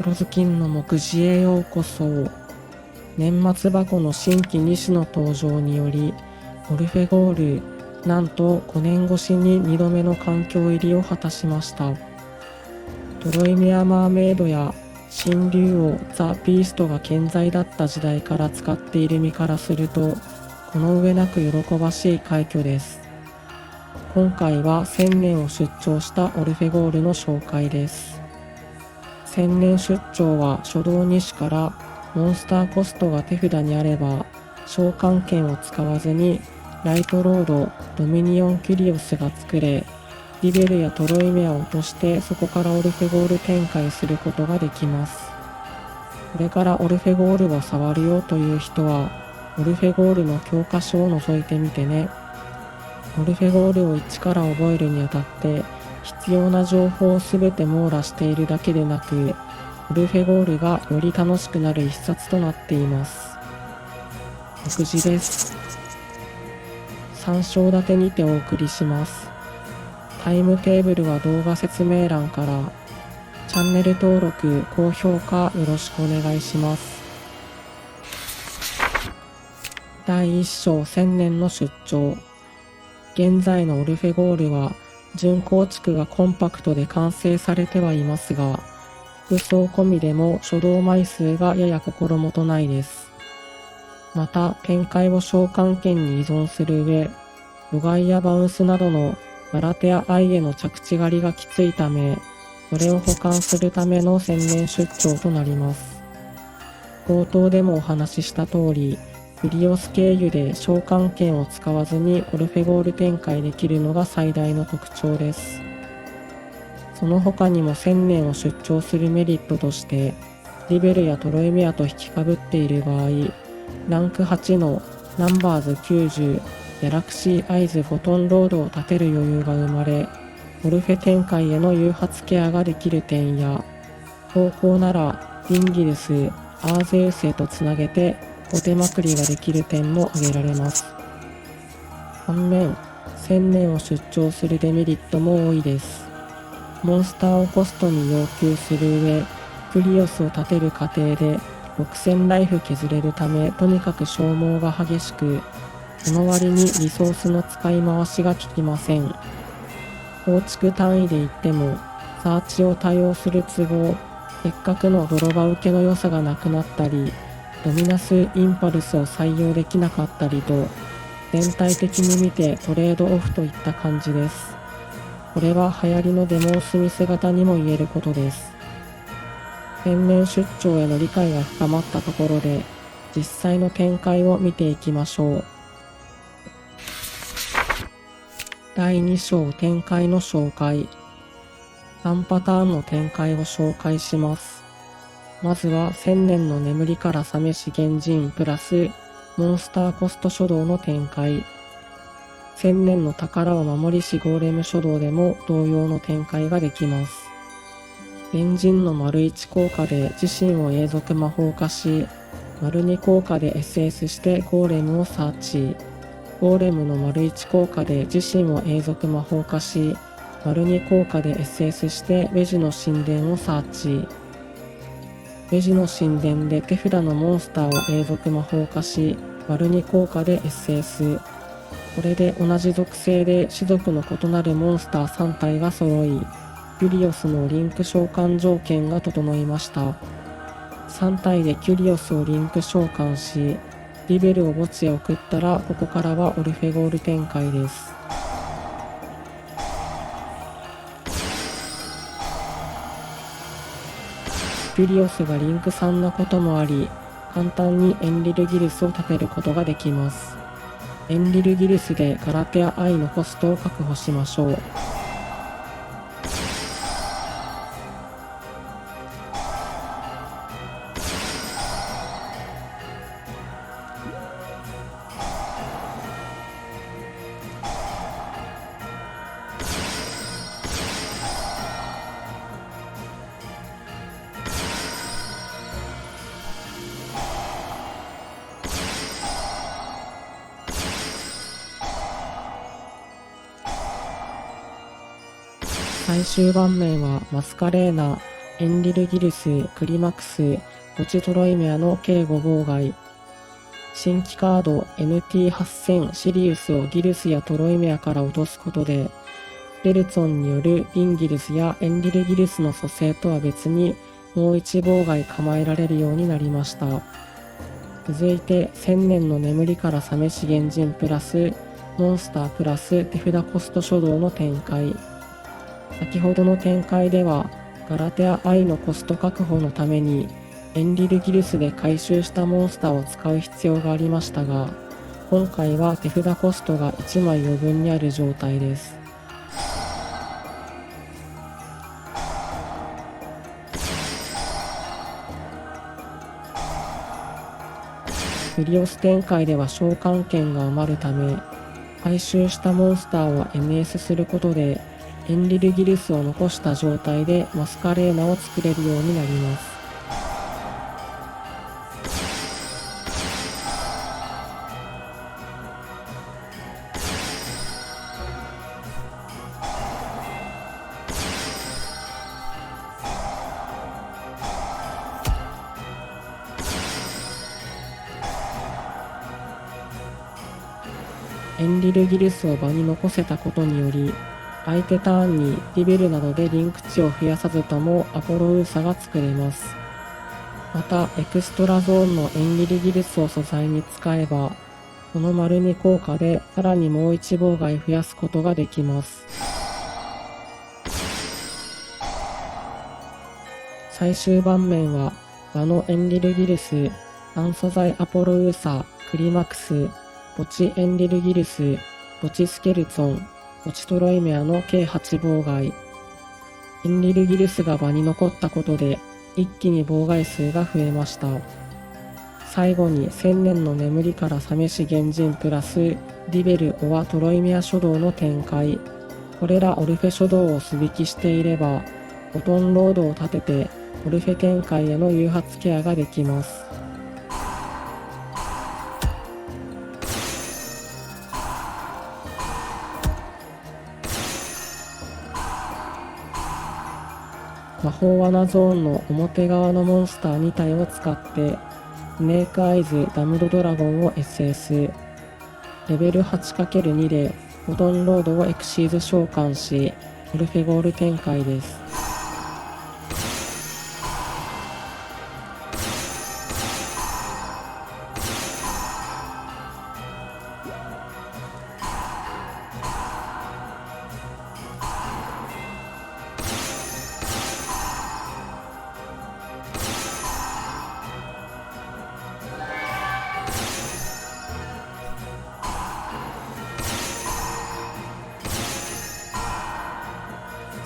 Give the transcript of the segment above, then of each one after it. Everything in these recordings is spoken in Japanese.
黒ずきんの目次へようこそ。年末箱の新規2種の登場により、オルフェゴール、なんと5年越しに2度目の環境入りを果たしました。トロイメアマーメイドや新竜王ザ・ビーストが健在だった時代から使っている身からすると、この上なく喜ばしい快挙です。今回は1000年を出張したオルフェゴールの紹介です。1000年出張は初動2種からモンスターコストが手札にあれば召喚権を使わずにライトロード、ドミニオンキュリオスが作れ、リベルやトロイメアを落としてそこからオルフェゴール展開することができます。これからオルフェゴールを触るよという人はオルフェゴールの教科書を覗いてみてね。オルフェゴールを一から覚えるにあたって必要な情報をすべて網羅しているだけでなく、オルフェゴールがより楽しくなる一冊となっています。目次です。3章立てにてお送りします。タイムテーブルは動画説明欄から。チャンネル登録、高評価よろしくお願いします。第1章1000年の出張。現在のオルフェゴールは準構築がコンパクトで完成されてはいますが、服装込みでも初動枚数がやや心もとないです。また、展開を召喚権に依存する上、除外やバウンスなどのマラテア愛への着地狩りがきついため、それを補完するための1000年出張となります。冒頭でもお話しした通り、クリオス経由で召喚権を使わずにオルフェゴール展開できるのが最大の特徴です。その他にも1000年を出張するメリットとして、リベルやトロイメアと引きかぶっている場合、ランク8のナンバーズ90、ギャラクシーアイズフォトンロードを立てる余裕が生まれ、オルフェ展開への誘発ケアができる点や、方向ならディンギルス、アーゼウスへとつなげてお手まくりができる点も挙げられます。反面、1000年を出張するデメリットも多いです。モンスターをコストに要求する上、クリオスを立てる過程で6000ライフ削れるため、とにかく消耗が激しく、その割にリソースの使い回しが効きません。構築単位で言っても、サーチを多用する都合、せっかくの泥場受けの良さがなくなったり、ドミナスインパルスを採用できなかったりと、全体的に見てトレードオフといった感じです。これは流行りのデモースミス型にも言えることです。1000年出張への理解が深まったところで、実際の展開を見ていきましょう。第2章展開の紹介。3パターンの展開を紹介します。まずは1000年の眠りから覚めし原人プラスモンスターコスト書道の展開。1000年の宝を守りしゴーレム書道でも同様の展開ができます。原人の丸1効果で自身を永続魔法化し、丸2効果で SS してゴーレムをサーチ。ゴーレムの丸1効果で自身を永続魔法化し、丸2効果で SS してベジの神殿をサーチ。ベジの神殿で手札のモンスターを永続魔法化し、丸2効果で SS。これで同じ属性で種族の異なるモンスター3体が揃い、キュリオスのリンク召喚条件が整いました。3体でキュリオスをリンク召喚し、リベルを墓地へ送ったら、ここからはオルフェゴール展開です。キュリオスがリンク3なこともあり、簡単にエンリルギルスを立てることができます。エンリルギルスでガラテアアイのコストを確保しましょう。最終盤面はマスカレーナ、エンリルギルス、クリマクス、墓地トロイメアの計5妨害。新規カード NT8000 シリウスをギルスやトロイメアから落とすことで、ベルツォンによるビンギルスやエンリルギルスの蘇生とは別にもう一妨害構えられるようになりました。続いて1000年の眠りから覚めし原人プラスモンスタープラス手札コスト初動の展開。先ほどの展開ではガラテア愛のコスト確保のためにエンリルギルスで回収したモンスターを使う必要がありましたが、今回は手札コストが1枚余分にある状態です。グリオス展開では召喚権が余るため、回収したモンスターを NS することで、エンリルギルスを残した状態でマスカレーナを作れるようになります。エンリルギルスを場に残せたことにより、相手ターンにリベルなどでリンク値を増やさずともアポロウーサが作れます。また、エクストラゾーンのエンリルギルスを素材に使えば、この丸2効果でさらにもう1妨害増やすことができます。最終盤面は、場のエンリルギルス、単素材アポロウーサ、クリマクス、墓地エンリルギルス、墓地スケルツォン、墓地トロイメアの計8妨害。エンリルギルスが場に残ったことで、一気に妨害数が増えました。最後に1000年の眠りから覚めし原人プラスディベル・オア・トロイメア初動の展開。これらオルフェ初動を素引きしていれば、ボトンロードを立ててオルフェ展開への誘発ケアができます。魔法罠ゾーンの表側のモンスター2体を使ってスネークアイズダムドドラゴンを SS レベル 8×2 でボトンロードをエクシーズ召喚しオルフェゴール展開です。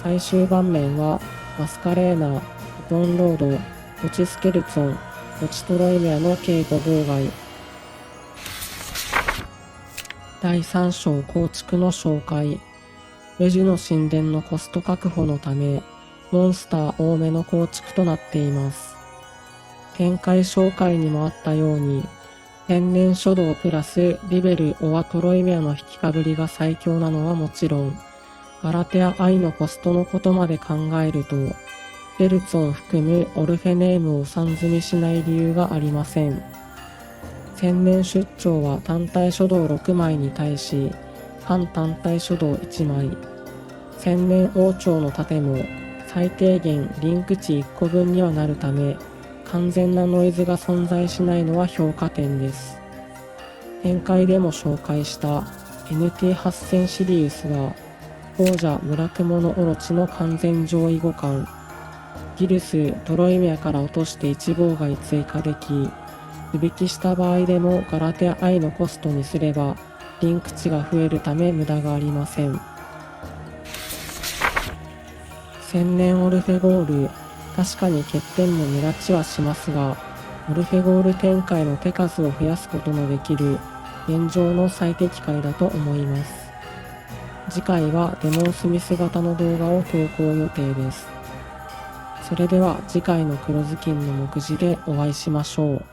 最終盤面はマスカレーナ、ボトンロード、墓地スケルツォン、墓地トロイメアの計5妨害。第3章構築の紹介。ウェジュの神殿のコスト確保のため、モンスター多めの構築となっています。展開紹介にもあったように、天然書道プラスリベル・オア・トロイメアの引きかぶりが最強なのはもちろん、ガラテア愛のコストのことまで考えると、ベルツォンを含むオルフェネームを3積みしない理由がありません。千年出張は単体書道6枚に対し、反単体書道1枚。千年王朝の盾も最低限リンク値1個分にはなるため、完全なノイズが存在しないのは評価点です。展開でも紹介した NT8000 シリウスは、王者村雲のオロチの完全上位互換。ギルス・トロイメアから落として1妨害追加でき、値引きした場合でもガラテア愛のコストにすれば、リンク値が増えるため無駄がありません。千年オルフェゴール、確かに欠点も目立ちはしますが、オルフェゴール展開の手数を増やすことのできる現状の最適解だと思います。次回はデモンスミス型の動画を投稿予定です。それでは次回の黒ずきんの目次でお会いしましょう。